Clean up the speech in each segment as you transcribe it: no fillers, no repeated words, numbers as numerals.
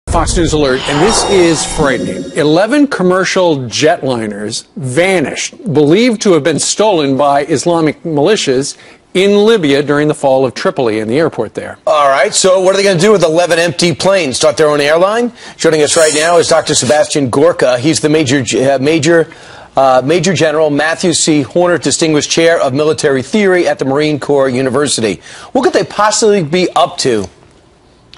Fox News Alert, and this is frightening. 11 commercial jetliners vanished, believed to have been stolen by Islamic militias in Libya during the fall of Tripoli in the airport there. All right, so what are they going to do with 11 empty planes? Start their own airline? Joining us right now is Dr. Sebastian Gorka. He's the Major General Matthew C. Horner Distinguished Chair of Military Theory at the Marine Corps University. What could they possibly be up to?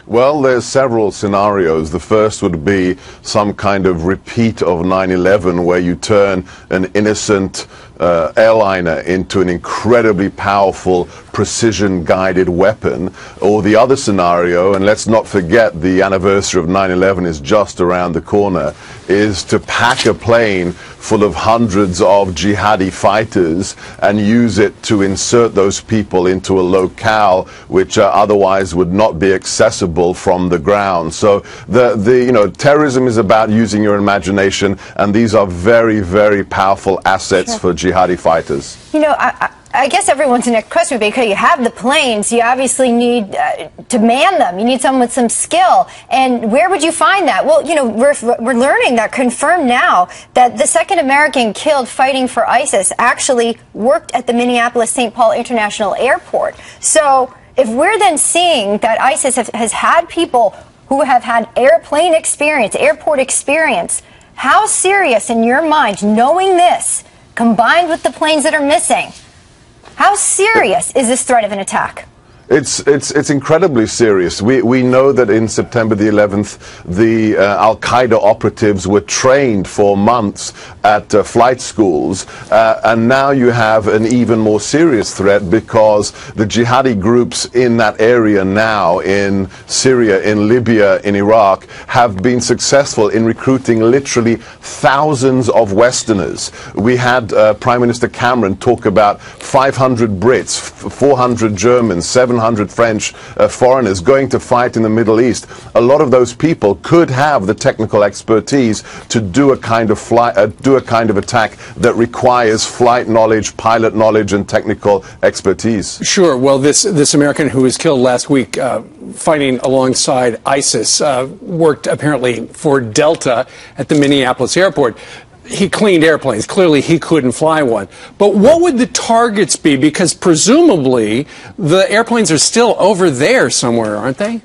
Well, there's several scenarios. The first would be some kind of repeat of 9/11 where you turn an innocent airliner into an incredibly powerful precision-guided weapon. Or the other scenario, and let's not forget the anniversary of 9/11 is just around the corner, is to pack a plane full of hundreds of jihadi fighters and use it to insert those people into a locale which otherwise would not be accessible from the ground. So terrorism is about using your imagination, and these are very, very powerful assets for jihadi fighters. You know, I guess everyone's next question would be, okay, you have the planes, you obviously need to man them. You need someone with some skill. And where would you find that? Well, you know, we're learning that, confirmed now, that the second American killed fighting for ISIS actually worked at the Minneapolis-St. Paul International Airport. So if we're then seeing that ISIS has had people who have had airplane experience, airport experience, how serious in your mind, knowing this, combined with the planes that are missing, how serious is this threat of an attack? It's incredibly serious. We know that in September the 11th, the Al-Qaeda operatives were trained for months at flight schools, and now you have an even more serious threat because the jihadi groups in that area now, in Syria, in Libya, in Iraq, have been successful in recruiting literally thousands of Westerners. We had Prime Minister Cameron talk about 500 Brits, 400 Germans, 700 French foreigners going to fight in the Middle East. A lot of those people could have the technical expertise to do a kind of attack that requires flight knowledge, pilot knowledge, and technical expertise. Sure. Well, this American who was killed last week fighting alongside ISIS worked apparently for Delta at the Minneapolis airport. He cleaned airplanes. Clearly, he couldn't fly one. But what would the targets be? Because presumably, the airplanes are still over there somewhere, aren't they?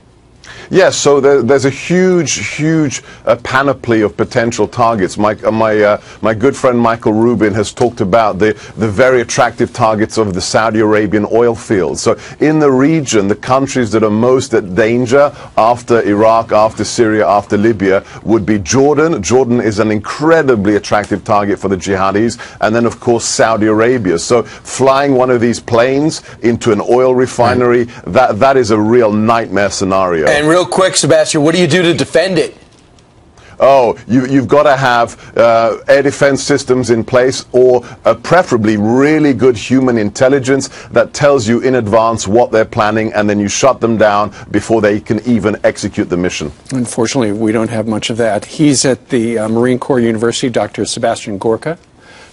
Yes, so there's a huge panoply of potential targets. My good friend Michael Rubin has talked about the very attractive targets of the Saudi Arabian oil fields. So in the region, the countries that are most at danger after Iraq, after Syria, after Libya would be Jordan. Jordan is an incredibly attractive target for the jihadis. And then, of course, Saudi Arabia. So flying one of these planes into an oil refinery, that is a real nightmare scenario. And real quick, Sebastian, what do you do to defend it? Oh, you've got to have air defense systems in place, or preferably really good human intelligence that tells you in advance what they're planning, and then you shut them down before they can even execute the mission. Unfortunately, we don't have much of that. He's at the Marine Corps University, Dr. Sebastian Gorka,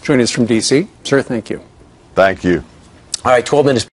joining us from D.C. Sir, thank you. Thank you. All right, 12 minutes.